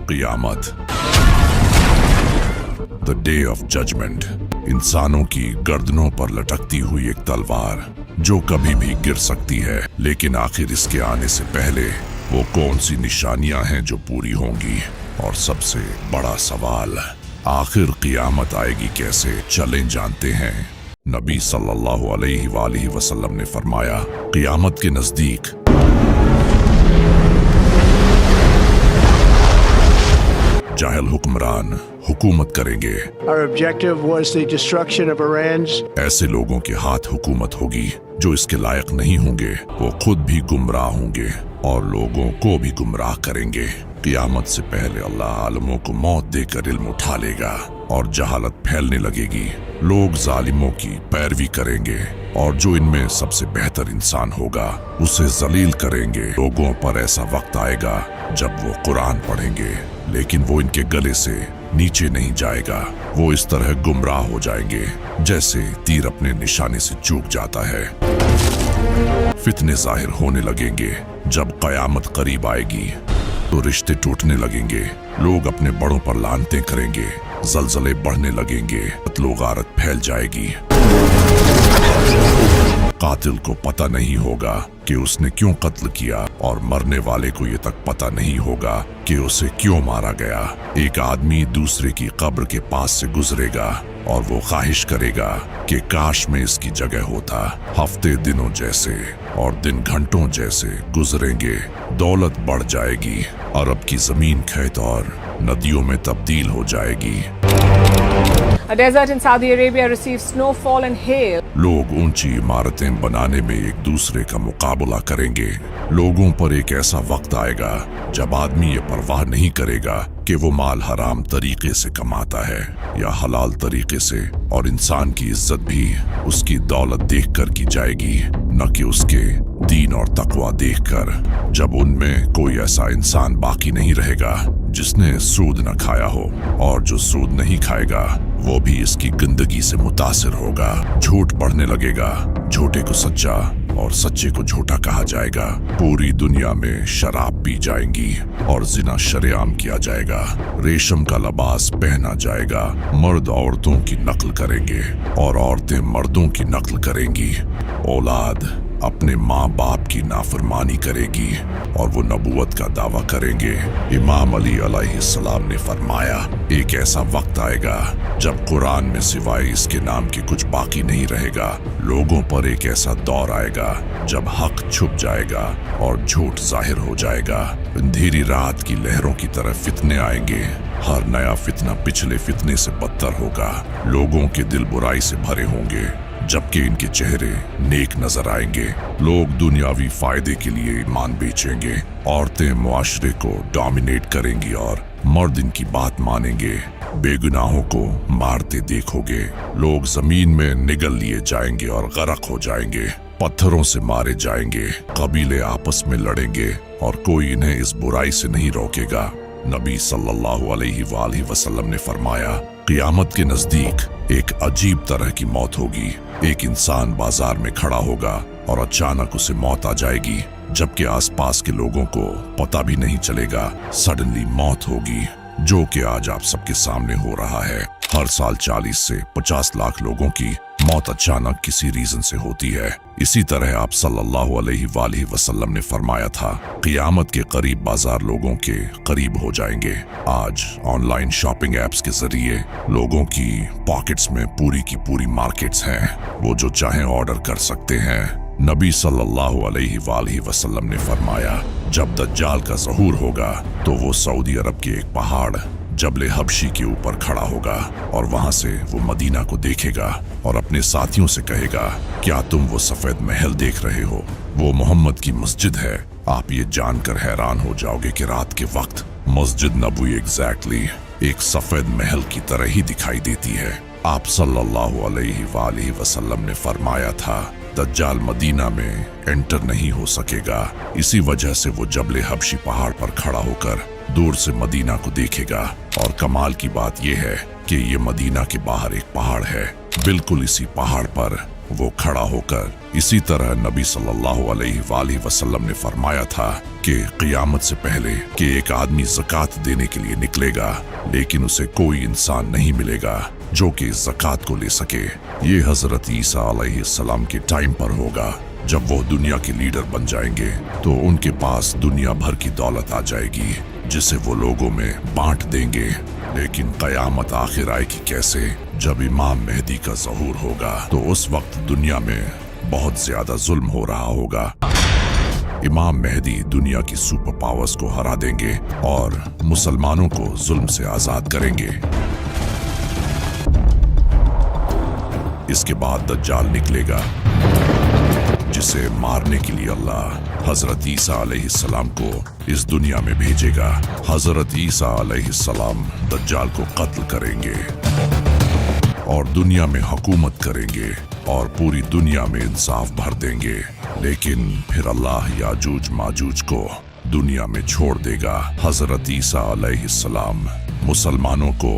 क़ियामत, the day of judgement, इंसानों की गर्दनों पर लटकती हुई एक तलवार जो कभी भी गिर सकती है, लेकिन आखिर इसके आने से पहले वो कौन सी निशानियां हैं जो पूरी होंगी? और सबसे बड़ा सवाल, आखिर क़ियामत आएगी कैसे? चलें जानते हैं। नबी सल्लल्लाहु अलैहि वसल्लम ने फरमाया, क़ियामत के नज़दीक जाहिल हुक्मरान हुकूमत करेंगे। Our objective was the destruction of Iran's ऐसे लोगों के हाथ हुकूमत होगी जो इसके लायक नहीं होंगे। वो खुद भी गुमराह होंगे और लोगों को भी गुमराह करेंगे। क़ियामत से पहले अल्लाह आलमों को मौत देकर इल्म उठा लेगा और जहालत फैलने लगेगी। लोग जालिमों की पैरवी करेंगे और जो इनमें सबसे बेहतर इंसान होगा उसे जलील करेंगे। लोगों पर ऐसा वक्त आएगा जब वो कुरान पढ़ेंगे लेकिन वो इनके गले से नीचे नहीं जाएगा। वो इस तरह गुमराह हो जाएंगे जैसे तीर अपने निशाने से चूक जाता है। फितने जाहिर होने लगेंगे। जब क़यामत करीब आएगी तो रिश्ते टूटने लगेंगे। लोग अपने बड़ों पर लानतें करेंगे, जलजले बढ़ने लगेंगे, कत्लो गारत फैल जाएगी। कातिल को पता नहीं होगा कि उसने क्यों कत्ल किया और मरने वाले को ये तक पता नहीं होगा कि उसे क्यों मारा गया। एक आदमी दूसरे की कब्र के पास से गुजरेगा और वो ख्वाहिश करेगा कि काश में इसकी जगह होता। हफ्ते दिनों जैसे और दिन घंटों जैसे गुजरेंगे। दौलत बढ़ जाएगी। अरब की जमीन खेत और नदियों में तब्दील हो जाएगी। A desert in Saudi Arabia receives snowfall and hail. लोग ऊंची इमारतें बनाने में एक दूसरे का मुकाबला करेंगे। लोगों पर एक ऐसा वक्त आएगा जब आदमी ये परवाह नहीं करेगा कि वो माल हराम तरीके से कमाता है या हलाल तरीके से, और इंसान की इज्जत भी उसकी दौलत देखकर की जाएगी, न कि उसके दीन और तकवा देखकर। जब उनमें कोई ऐसा इंसान बाकी नहीं रहेगा जिसने सूद न खाया हो, और जो सूद नहीं खाएगा वो भी इसकी गंदगी से मुतासिर होगा। झूठ बढ़ने लगेगा। झूठे को सच्चा और सच्चे को झूठा कहा जाएगा। पूरी दुनिया में शराब पी जाएंगी और जिना शरेआम किया जाएगा। रेशम का लिबास पहना जाएगा। मर्द औरतों की नकल करेंगे और औरतें मर्दों की नकल करेंगी। औलाद अपने माँ बाप की नाफरमानी करेगी और वो नबूवत का दावा करेंगे। इमाम अली अलैहिस्सलाम ने फरमाया, एक ऐसा वक्त आएगा जब कुरान में सिवाय इसके नाम के कुछ बाकी नहीं रहेगा। लोगों पर एक ऐसा दौर आएगा जब हक छुप जाएगा और झूठ जाहिर हो जाएगा। अंधेरी रात की लहरों की तरह फितने आएंगे। हर नया फितना पिछले फितने से बदतर होगा। लोगों के दिल बुराई से भरे होंगे जबकि इनके चेहरे नेक नजर आएंगे। लोग दुनियावी फायदे के लिए ईमान बेचेंगे। औरतें मुआशरे को डोमिनेट करेंगी और मर्द इनकी बात मानेंगे। बेगुनाहों को मारते देखोगे। लोग जमीन में निगल लिए जाएंगे और गरक हो जाएंगे। पत्थरों से मारे जाएंगे। कबीले आपस में लड़ेंगे और कोई इन्हें इस बुराई से नहीं रोकेगा। नबी सल्लल्लाहु अलैहि वसल्लम ने फरमाया, क़ियामत के नजदीक एक अजीब तरह की मौत होगी। एक इंसान बाजार में खड़ा होगा और अचानक उसे मौत आ जाएगी जबकि आसपास के लोगों को पता भी नहीं चलेगा। सडनली मौत होगी, जो कि आज आप सबके सामने हो रहा है। हर साल 40 से 50 लाख लोगों की मौत अचानक किसी रीजन से होती है। इसी तरह आप सल्लल्लाहु अलैहि वसल्लम ने फरमाया था, क़ियामत के करीब बाजार लोगों के करीब हो जाएंगे। आज ऑनलाइन शॉपिंग एप्स के जरिए लोगों की पॉकेट्स में पूरी की पूरी मार्केट्स हैं। वो जो चाहें ऑर्डर कर सकते हैं। नबी सल्लल्लाहु अलैहि वसल्लम ने फरमाया, जब दज्जाल का ज़हूर होगा तो वो सऊदी अरब के एक पहाड़ जबले हबशी के ऊपर खड़ा होगा और वहां से वो मदीना को देखेगा और अपने साथियों से कहेगा, क्या तुम वो सफेद महल देख रहे हो? वो मोहम्मद की मस्जिद है। आप ये जानकर हैरान हो जाओगे कि रात के वक्त मस्जिद नबवी एग्जैक्टली एक सफेद महल की तरह ही दिखाई देती है। आप सल्लल्लाहु अलैहि वसल्लम ने फरमाया था, दज्जाल मदीना में एंटर नहीं हो सकेगा। इसी वजह से वो जबले हबशी पहाड़ पर खड़ा होकर दूर से मदीना को देखेगा। और कमाल की बात यह है कि ये मदीना के बाहर एक पहाड़ है बिल्कुल इसी पहाड़ पर वो खड़ा होकर इसी तरह नबी सल्लल्लाहु अलैहि वसल्लम ने फरमाया था कि क़यामत से पहले कि एक आदमी ज़कात देने के लिए निकलेगा, लेकिन उसे कोई इंसान नहीं मिलेगा जो कि ज़कात को ले सके। ये हज़रत ईसा अलैहिस्सलाम के टाइम पर होगा। जब वो दुनिया के लीडर बन जाएंगे तो उनके पास दुनिया भर की दौलत आ जाएगी जिसे वो लोगों में बांट देंगे। लेकिन क़यामत आखिर आएगी कैसे? जब इमाम मेहदी का ज़हूर होगा तो उस वक्त दुनिया में बहुत ज्यादा जुल्म हो रहा होगा। इमाम मेहदी दुनिया की सुपर पावर्स को हरा देंगे और मुसलमानों को जुल्म से आजाद करेंगे। इसके बाद दज्जाल निकलेगा जिसे मारने के लिए अल्लाह हजरत ईसा अलैहिस्सलाम को इस दुनिया में भेजेगा। हजरत ईसा अलैहिस्सलाम दज्जाल को कत्ल करेंगे और दुनिया में हुकूमत करेंगे और पूरी दुनिया में इंसाफ भर देंगे। लेकिन फिर अल्लाह याजूज माजूज को दुनिया में छोड़ देगा। हजरत ईसा अलैहिस्सलाम मुसलमानों को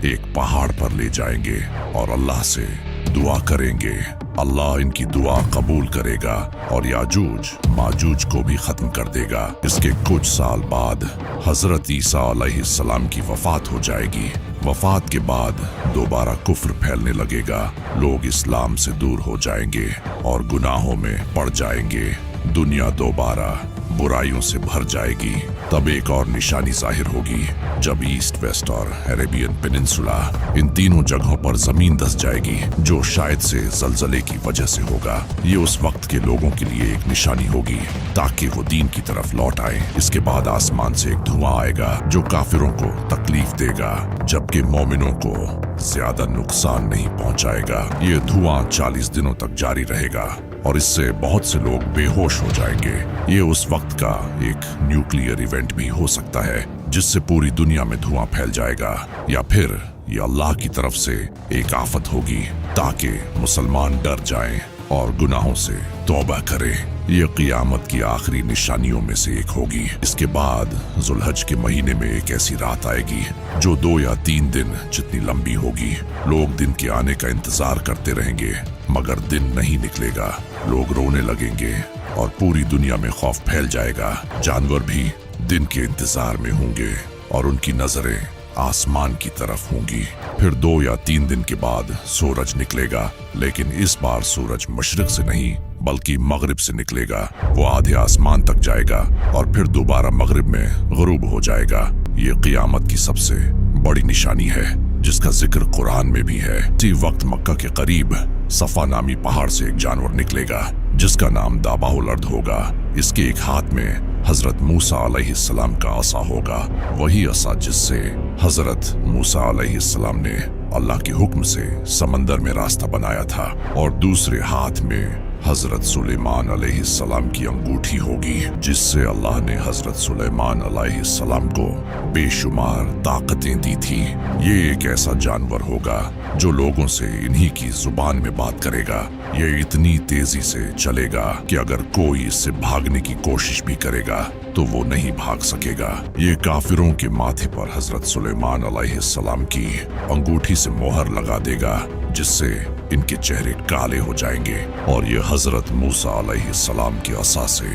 एक पहाड़ पर ले जाएंगे और अल्लाह से दुआ करेंगे। अल्लाह इनकी दुआ कबूल करेगा और याजूज माजूज को भी खत्म कर देगा। इसके कुछ साल बाद हजरत ईसा अलैहिस्सलाम की वफात हो जाएगी। वफात के बाद दोबारा कुफ्र फैलने लगेगा। लोग इस्लाम से दूर हो जाएंगे और गुनाहों में पड़ जाएंगे। दुनिया दोबारा बुराइयों से भर जाएगी। तब एक और निशानी जाहिर होगी जब ईस्ट, वेस्ट और अरेबियन पेनिनसुला इन तीनों जगहों पर जमीन धंस जाएगी, जो शायद से जलजले की वजह से होगा। ये उस वक्त के लोगों के लिए एक निशानी होगी ताकि वो दीन की तरफ लौट आए। इसके बाद आसमान से एक धुआं आएगा जो काफिरों को तकलीफ देगा, जबकि मोमिनों को ज्यादा नुकसान नहीं पहुंचाएगा। ये धुआं 40 दिनों तक जारी रहेगा और इससे बहुत से लोग बेहोश हो जाएंगे। ये उस वक्त का एक न्यूक्लियर इवेंट भी हो सकता है जिससे पूरी दुनिया में धुआं फैल जाएगा, या फिर ये अल्लाह की तरफ से एक आफत होगी ताकि मुसलमान डर जाएं और गुनाहों से तौबा करें। ये क़यामत की आखिरी निशानियों में से एक होगी। इसके बाद जुल्हज के महीने में एक ऐसी रात आएगी जो 2 या 3 दिन जितनी लंबी होगी। लोग दिन के आने का इंतजार करते रहेंगे मगर दिन नहीं निकलेगा। लोग रोने लगेंगे और पूरी दुनिया में खौफ फैल जाएगा। जानवर भी दिन के इंतजार में होंगे और उनकी नजरें आसमान की तरफ होंगी। फिर 2 या 3 दिन के बाद सूरज निकलेगा, लेकिन इस बार सूरज मशरिक से नहीं बल्कि मगरिब से निकलेगा। वो आधे आसमान तक जाएगा और फिर दोबारा मगरिब में गुरूब हो जाएगा। ये क़यामत की सबसे बड़ी निशानी है जिसका जिक्र कुरान में भी है। इसी वक्त मक्का के करीब सफा नामी पहाड़ से एक जानवर निकलेगा जिसका नाम दाबाहुल अर्द होगा। इसके एक हाथ में हजरत मूसा अलैहिस्सलाम का असा होगा, वही असा जिससे हजरत मूसा अलैहिस्सलाम ने अल्लाह के हुक्म से समंदर में रास्ता बनाया था, और दूसरे हाथ में हजरत सुलेमान अलैहिस्सलाम की अंगूठी होगी जिससे अल्लाह ने हजरत सुलेमान अलैहिस्सलाम को बेशुमार ताकतें दी थी। ये एक ऐसा जानवर होगा जो लोगों से इन्हीं की जुबान में बात करेगा। ये इतनी तेजी से चलेगा कि अगर कोई इससे भागने की कोशिश भी करेगा तो वो नहीं भाग सकेगा। ये काफिरों के माथे पर हजरत सुलेमान अलैहिस्सलाम की अंगूठी से मोहर लगा देगा जिससे इनके चेहरे काले हो जाएंगे, और ये हजरत मूसा अलैहिस्सलाम के असा से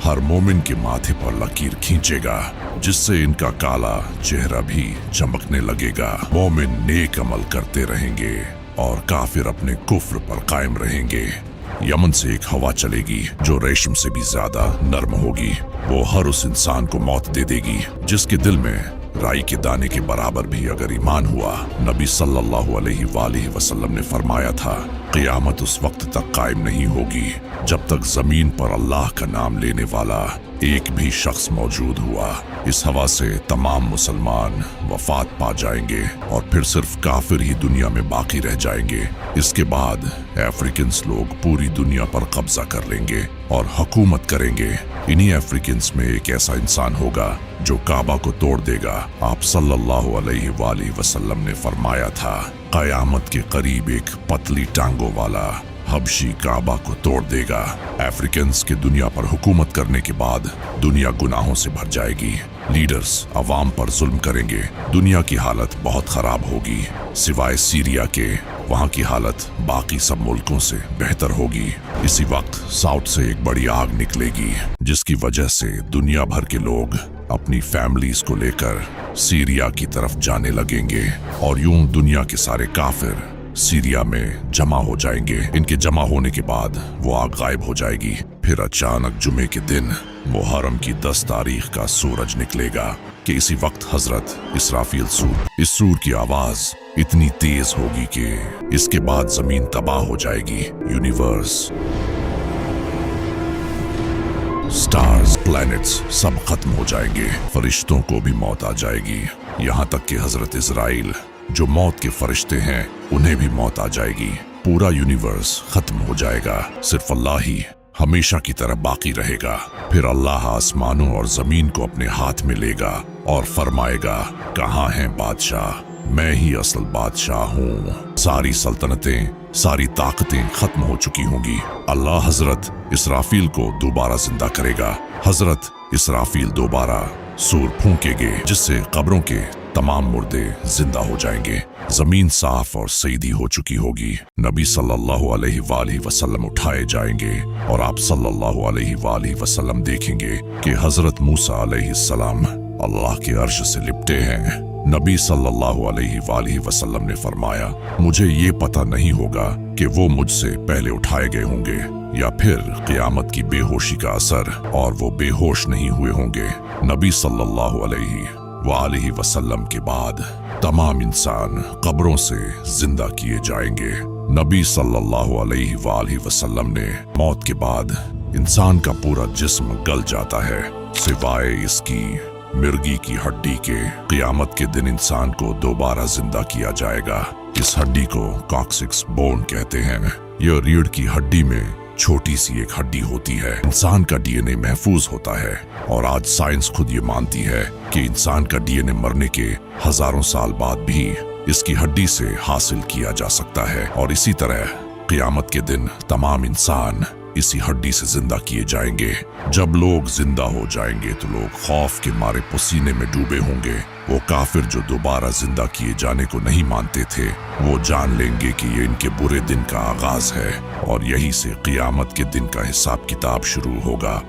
हर मोमिन के माथे पर लकीर खींचेगा जिससे इनका काला चेहरा भी चमकने लगेगा। मोमिन नेक अमल करते रहेंगे और काफिर अपने कुफ्र पर कायम रहेंगे। यमन से एक हवा चलेगी जो रेशम से भी ज्यादा नर्म होगी। वो हर उस इंसान को मौत दे देगी जिसके दिल में राई के दाने के बराबर भी अगर ईमान हुआ। नबी सल्लल्लाहु अलैहि वसल्लम ने फरमाया था, क़यामत उस वक्त तक कायम नहीं होगी जब तक जमीन पर अल्लाह का नाम लेने वाला एक भी शख्स मौजूद हुआ। इस हवा से तमाम मुसलमान वफात पा जाएंगे और फिर सिर्फ काफिर ही दुनिया में बाकी रह जाएंगे। इसके बाद अफ्रीकन्स लोग पूरी दुनिया पर कब्जा कर लेंगे और हुकूमत करेंगे। इन्हीं अफ्रीकन्स में एक ऐसा इंसान होगा जो काबा को तोड़ देगा। आप सल्लल्लाहु अलैहि वसल्लम ने फरमाया था, क़यामत के करीब एक पतली टांगों वाला हबशी काबा को तोड़ देगा। अफ्रीकन्स के दुनिया पर हुकूमत करने के बाद दुनिया गुनाहों से भर जाएगी। लीडर्स अवाम पर जुल्म करेंगे। दुनिया की हालत बहुत खराब होगी। सिवाय सीरिया के वहाँ की हालत बाकी सब मुल्कों से बेहतर होगी। इसी वक्त साउथ से एक बड़ी आग निकलेगी, जिसकी वजह से दुनिया भर के लोग अपनी फैमिलीज को लेकर सीरिया की तरफ जाने लगेंगे और यूं दुनिया के सारे काफिर सीरिया में जमा हो जाएंगे। इनके जमा होने के बाद वो आग गायब हो जाएगी। फिर अचानक जुमे के दिन मुहर्रम की 10 तारीख का सूरज निकलेगा कि इसी वक्त हजरत इसराफील सूर, इस सूर की आवाज इतनी तेज होगी कि इसके बाद जमीन तबाह हो जाएगी। यूनिवर्स, स्टार्स, प्लैनेट्स सब खत्म हो जाएंगे। फरिश्तों को भी मौत आ जाएगी। यहाँ तक कि हजरत इजराइल जो मौत के फरिश्ते हैं उन्हें भी मौत आ जाएगी। पूरा यूनिवर्स खत्म हो जाएगा। सिर्फ अल्लाह ही हमेशा की तरह बाकी रहेगा। फिर अल्लाह आसमानों और जमीन को अपने हाथ में लेगा और फरमाएगा, कहाँ हैं बादशाह? मैं ही असल बादशाह हूँ। सारी सल्तनतें, सारी ताकतें खत्म हो चुकी होंगी। अल्लाह हजरत इसराफील को दोबारा जिंदा करेगा। हजरत इसराफील दोबारा सूर फूंकेंगे, जिससे कब्रों के तमाम मुर्दे जिंदा हो जाएंगे। जमीन साफ और सईदी हो चुकी होगी। नबी सल्लल्लाहु अलैहि वसल्लम उठाए जाएंगे और आप सल्लल्लाहु अलैहि वसल्लम देखेंगे कि हजरत मूसा अलैहिस्सलाम अल्लाह के अर्श से लिपटे हैं। नबी सल्लल्लाहु अलैहि वसल्लम ने फरमाया, मुझे ये पता नहीं होगा कि वो मुझसे पहले उठाए गए होंगे या फिर क़यामत की बेहोशी का असर और वो बेहोश नहीं हुए होंगे। नबी सल्लल्लाहु अलैहि वसल्लम के बाद तमाम इंसान कब्रों से जिंदा किए जाएंगे। नबी सल्लल्लाहु अलैहि वसल्लम ने मौत के बाद इंसान का पूरा जिस्म गल जाता है, सिवाय इसकी मिर्गी की हड्डी के। क़यामत के दिन इंसान को दोबारा जिंदा किया जाएगा। इस हड्डी को कॉक्सिक्स बोन कहते हैं। यह रीढ़ की हड्डी में छोटी सी एक हड्डी होती है। इंसान का डीएनए महफूज होता है और आज साइंस खुद ये मानती है कि इंसान का डीएनए मरने के हजारों साल बाद भी इसकी हड्डी से हासिल किया जा सकता है। और इसी तरह क़यामत के दिन तमाम इंसान इसी हड्डी से जिंदा किए जाएंगे। जब लोग जिंदा हो जाएंगे तो लोग खौफ के मारे पसीने में डूबे होंगे। वो काफिर जो दोबारा जिंदा किए जाने को नहीं मानते थे, वो जान लेंगे कि ये इनके बुरे दिन का आगाज है और यही से क़यामत के दिन का हिसाब किताब शुरू होगा।